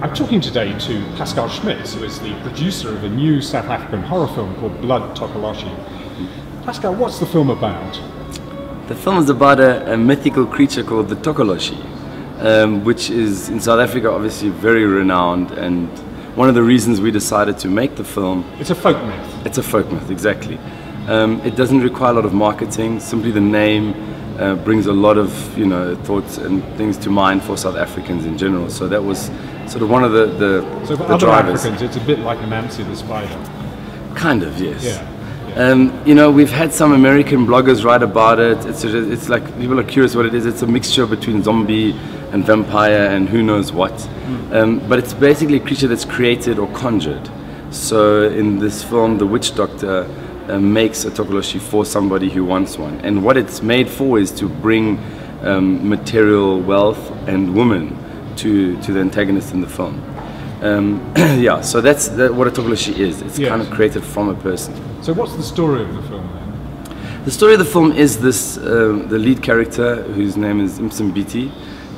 I'm talking today to Pascal Schmitz, who is the producer of a new South African horror film called Blood Tokoloshe. Pascal, what's the film about? The film is about a mythical creature called the Tokoloshe, which is in South Africa obviously very renowned, and one of the reasons we decided to make the film. It's a folk myth. It's a folk myth, exactly. It doesn't require a lot of marketing. Simply the name brings a lot of thoughts and things to mind for South Africans in general. So that was sort of one of the So for the other drivers. Africans, it's a bit like Nancy the Spider. Kind of, yes. Yeah. We've had some American bloggers write about it. It's like people are curious what it is. It's a mixture between zombie and vampire and who knows what. But it's basically a creature that's created or conjured. So in this film, the witch doctor makes a Tokoloshe for somebody who wants one. And what it's made for is to bring material wealth and women to the antagonist in the film. So that's what a Tokoloshe is. It's kind of created from a person. So what's the story of the film then? The story of the film is this, the lead character, whose name is Msimbiti,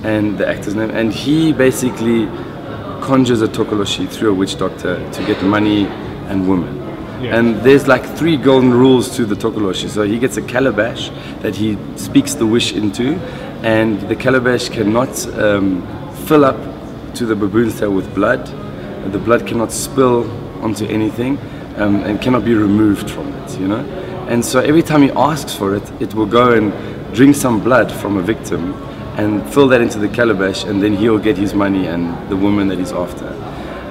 and the actor's name, and he basically conjures a Tokoloshe through a witch doctor to get money and women. Yeah. And there's like 3 golden rules to the Tokoloshe. So he gets a calabash that he speaks the wish into, and the calabash cannot fill up to the baboon's tail with blood. The blood cannot spill onto anything and cannot be removed from it, And so every time he asks for it, it will go and drink some blood from a victim and fill that into the calabash, and then he'll get his money and the woman that he's after.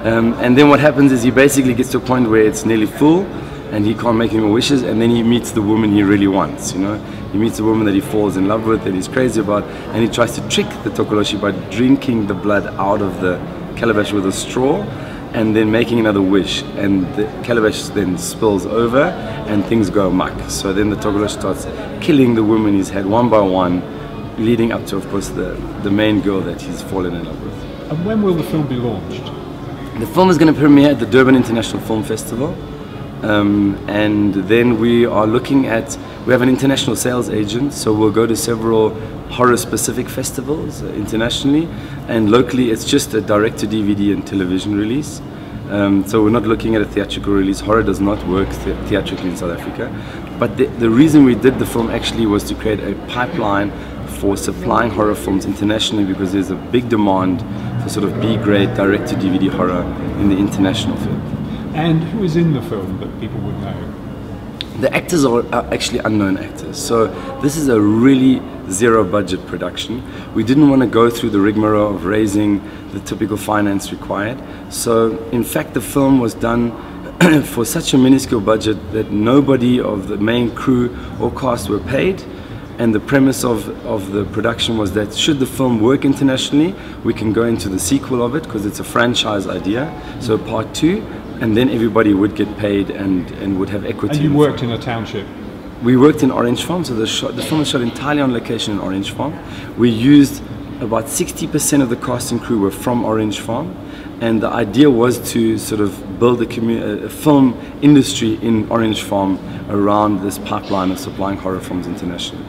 And then what happens is he basically gets to a point where it's nearly full and he can't make any more wishes, and then he meets the woman he really wants, He meets the woman that he falls in love with, that he's crazy about, and he tries to trick the Tokoloshe by drinking the blood out of the calabash with a straw and then making another wish, and the calabash then spills over and things go amok. So then the Tokoloshe starts killing the women he's had one by one, leading up to, of course, the main girl that he's fallen in love with. And when will the film be launched? The film is going to premiere at the Durban International Film Festival, and then we are looking at, we have an international sales agent, so we'll go to several horror-specific festivals internationally, and locally it's just a direct-to-DVD and television release. So we're not looking at a theatrical release. Horror does not work theatrically in South Africa. But the reason we did the film actually was to create a pipeline for supplying horror films internationally, because there's a big demand for sort of B-grade direct-to-DVD horror in the international field. And who is in the film that people would know? The actors are actually unknown actors. So this is a really zero-budget production. We didn't want to go through the rigmarole of raising the typical finance required. So in fact the film was done for such a minuscule budget that nobody of the main crew or cast were paid. And the premise of the production was that should the film work internationally, we can go into the sequel of it, because it's a franchise idea, so part 2, and then everybody would get paid and would have equity. And you worked in a township? We worked in Orange Farm, so the film was shot entirely on location in Orange Farm. We used about 60% of the cast and crew were from Orange Farm, and the idea was to sort of build a film industry in Orange Farm around this pipeline of supplying horror films internationally.